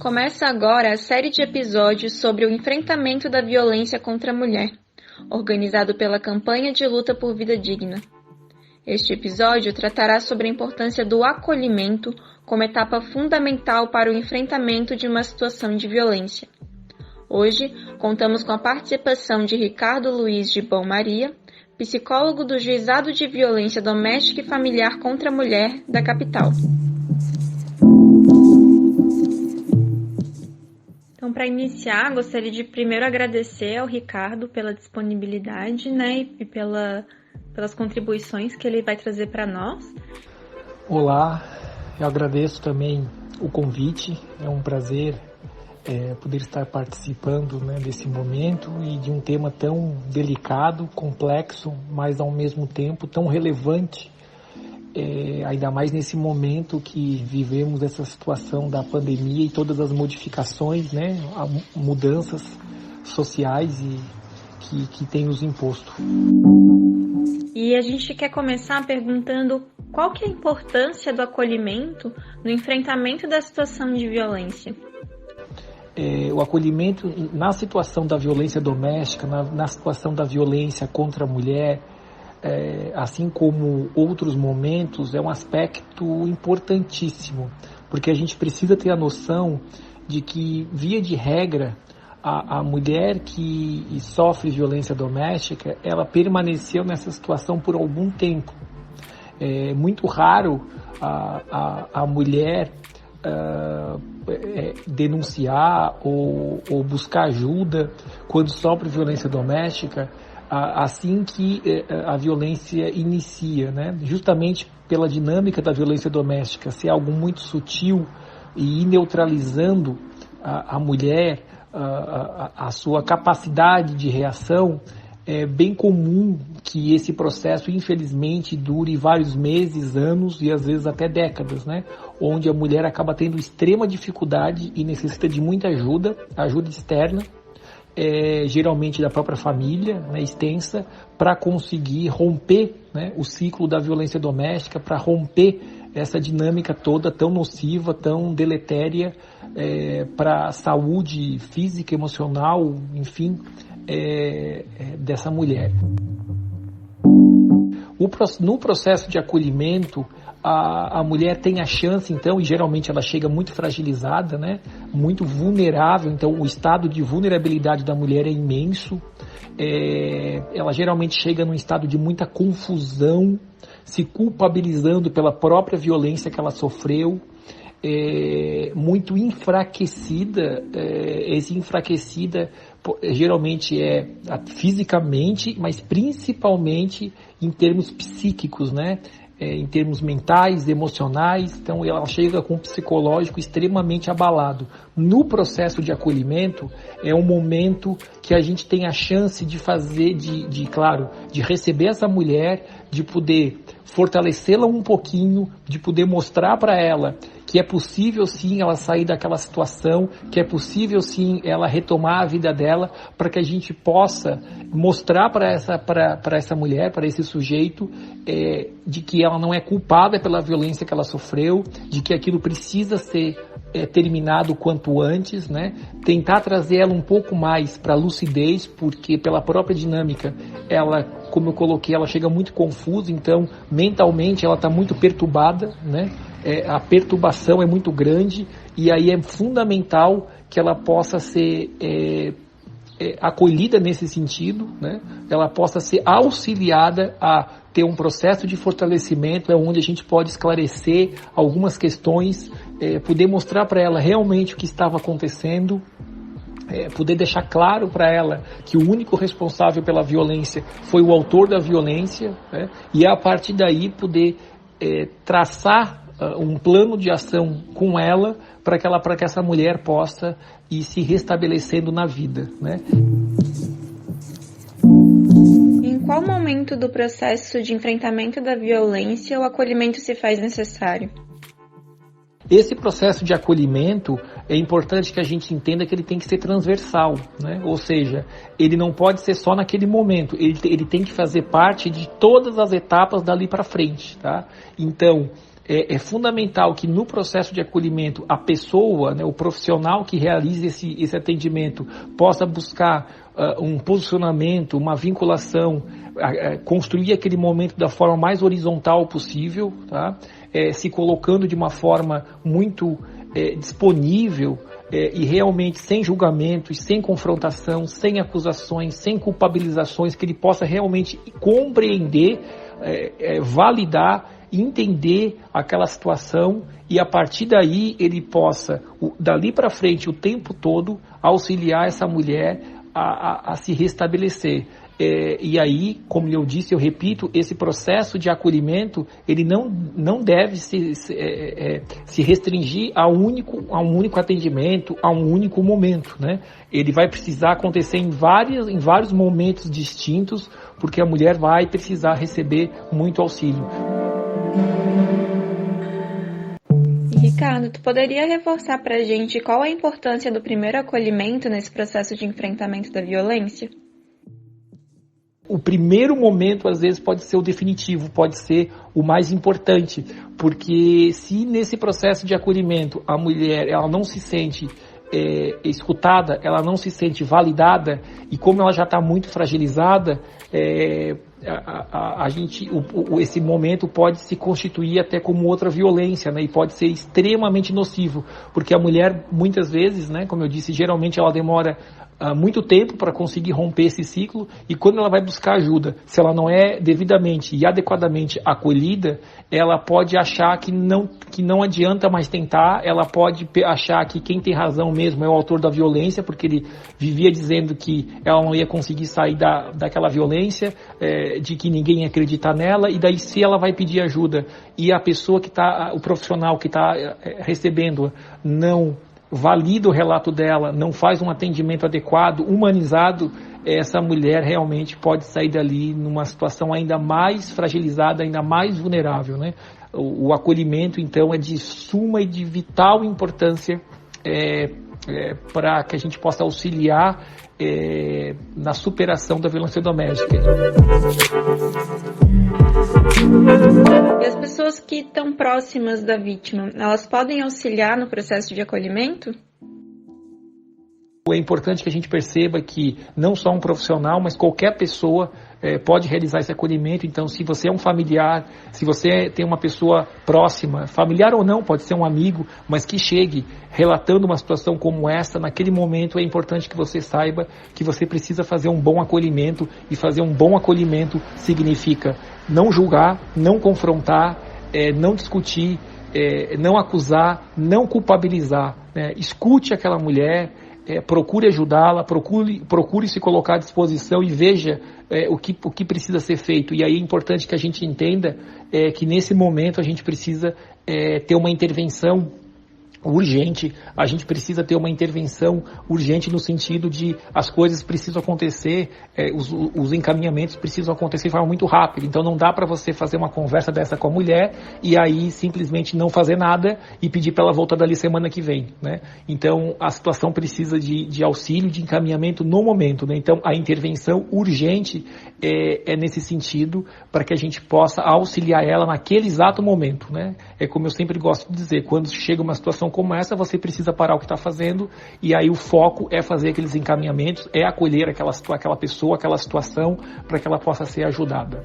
Começa agora a série de episódios sobre o enfrentamento da violência contra a mulher, organizado pela Campanha de Luta por Vida Digna. Este episódio tratará sobre a importância do acolhimento como etapa fundamental para o enfrentamento de uma situação de violência. Hoje, contamos com a participação de Ricardo Luiz de Bom Maria, psicólogo do Juizado de Violência Doméstica e Familiar contra a Mulher da capital. Então, para iniciar, gostaria de primeiro agradecer ao Ricardo pela disponibilidade, e pelas contribuições que ele vai trazer para nós. Olá, eu agradeço também o convite, é um prazer poder estar participando desse momento e de um tema tão delicado, complexo, mas ao mesmo tempo tão relevante, ainda mais nesse momento que vivemos essa situação da pandemia e todas as modificações, mudanças sociais que tem nos imposto. E a gente quer começar perguntando qual que é a importância do acolhimento no enfrentamento da situação de violência. O acolhimento na situação da violência doméstica, na situação da violência contra a mulher, assim como outros momentos, é um aspecto importantíssimo, porque a gente precisa ter a noção de que, via de regra, a mulher que sofre violência doméstica, ela permaneceu nessa situação por algum tempo. É muito raro a mulher denunciar ou buscar ajuda quando sofre violência doméstica assim que a violência inicia, justamente pela dinâmica da violência doméstica ser algo muito sutil e ir neutralizando a mulher, a sua capacidade de reação. É bem comum que esse processo, infelizmente, dure vários meses, anos e às vezes até décadas, onde a mulher acaba tendo extrema dificuldade e necessita de muita ajuda externa, geralmente da própria família, extensa, para conseguir romper o ciclo da violência doméstica, para romper essa dinâmica toda tão nociva, tão deletéria para a saúde física, emocional, enfim, dessa mulher. No processo de acolhimento, a mulher tem a chance, então, e geralmente ela chega muito fragilizada, muito vulnerável, então o estado de vulnerabilidade da mulher é imenso. Ela geralmente chega num estado de muita confusão, se culpabilizando pela própria violência que ela sofreu, muito enfraquecida. Esse enfraquecida geralmente é fisicamente, mas principalmente em termos psíquicos, em termos mentais, emocionais. Então ela chega com um psicológico extremamente abalado. No processo de acolhimento é um momento que a gente tem a chance de fazer, de receber essa mulher, de poder fortalecê-la um pouquinho, de poder mostrar para ela que é possível sim ela sair daquela situação, que é possível sim ela retomar a vida dela, para que a gente possa mostrar para essa mulher, para esse sujeito, de que ela não é culpada pela violência que ela sofreu, de que aquilo precisa ser terminado o quanto antes, tentar trazer ela um pouco mais para a lucidez, porque pela própria dinâmica, ela, como eu coloquei, ela chega muito confusa, então mentalmente ela está muito perturbada, a perturbação é muito grande, e aí é fundamental que ela possa ser acolhida nesse sentido, ela possa ser auxiliada a ter um processo de fortalecimento, onde a gente pode esclarecer algumas questões, poder mostrar para ela realmente o que estava acontecendo, poder deixar claro para ela que o único responsável pela violência foi o autor da violência, e a partir daí poder traçar um plano de ação com ela para que essa mulher possa ir se restabelecendo na vida. Em qual momento do processo de enfrentamento da violência o acolhimento se faz necessário? Esse processo de acolhimento, é importante que a gente entenda que ele tem que ser transversal, Ou seja, ele não pode ser só naquele momento, ele tem que fazer parte de todas as etapas dali para frente, tá? Então, é fundamental que no processo de acolhimento a pessoa, né, o profissional que realiza esse atendimento possa buscar um posicionamento, uma vinculação, construir aquele momento da forma mais horizontal possível, tá? Se colocando de uma forma muito disponível e realmente sem julgamentos, sem confrontação, sem acusações, sem culpabilizações, que ele possa realmente compreender, validar, entender aquela situação e a partir daí ele possa, dali para frente, o tempo todo, auxiliar essa mulher a se restabelecer. E aí, como eu disse, eu repito, esse processo de acolhimento, ele não deve se restringir a um único atendimento, a um único momento, né? Ele vai precisar acontecer em vários momentos distintos, porque a mulher vai precisar receber muito auxílio. Ricardo, tu poderia reforçar para a gente qual a importância do primeiro acolhimento nesse processo de enfrentamento da violência? O primeiro momento, às vezes, pode ser o definitivo, pode ser o mais importante, porque se nesse processo de acolhimento a mulher ela não se sente escutada, ela não se sente validada, e como ela já está muito fragilizada, esse momento pode se constituir até como outra violência, né? E pode ser extremamente nocivo, porque a mulher, muitas vezes, né, como eu disse, geralmente ela demora muito tempo para conseguir romper esse ciclo, e quando ela vai buscar ajuda, se ela não é devidamente e adequadamente acolhida, ela pode achar que não adianta mais tentar, ela pode achar que quem tem razão mesmo é o autor da violência, porque ele vivia dizendo que ela não ia conseguir sair daquela violência, de que ninguém ia acreditar nela, e daí se ela vai pedir ajuda e a pessoa o profissional que está recebendo não valida o relato dela, não faz um atendimento adequado, humanizado, essa mulher realmente pode sair dali numa situação ainda mais fragilizada, ainda mais vulnerável, né? O acolhimento, então, é de suma e de vital importância para que a gente possa auxiliar na superação da violência doméstica. E as pessoas que estão próximas da vítima, elas podem auxiliar no processo de acolhimento? É importante que a gente perceba que não só um profissional, mas qualquer pessoa pode realizar esse acolhimento. Então, se você é um familiar, se você tem uma pessoa próxima, familiar ou não, pode ser um amigo, mas que chegue relatando uma situação como essa, naquele momento é importante que você saiba que você precisa fazer um bom acolhimento, e fazer um bom acolhimento significa não julgar, não confrontar, não discutir, não acusar, não culpabilizar, né? Escute aquela mulher, procure ajudá-la, procure se colocar à disposição e veja o que precisa ser feito. E aí é importante que a gente entenda que nesse momento a gente precisa ter uma intervenção urgente, a gente precisa ter uma intervenção urgente no sentido de as coisas precisam acontecer, os encaminhamentos precisam acontecer de forma muito rápida. Então não dá para você fazer uma conversa dessa com a mulher e aí simplesmente não fazer nada e pedir para ela voltar dali semana que vem, né? Então a situação precisa de auxílio, de encaminhamento no momento, né? Então a intervenção urgente é nesse sentido, para que a gente possa auxiliar ela naquele exato momento, né? É como eu sempre gosto de dizer, quando chega uma situação como essa, você precisa parar o que está fazendo, e aí o foco é fazer aqueles encaminhamentos, é acolher aquela pessoa, aquela situação, para que ela possa ser ajudada.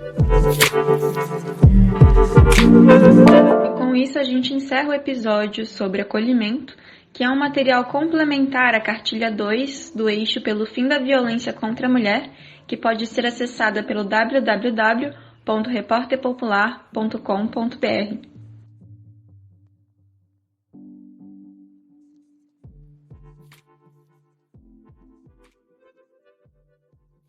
E com isso a gente encerra o episódio sobre acolhimento, que é um material complementar à cartilha 2 do Eixo pelo Fim da Violência contra a Mulher, que pode ser acessada pelo www.reporterpopular.com.br.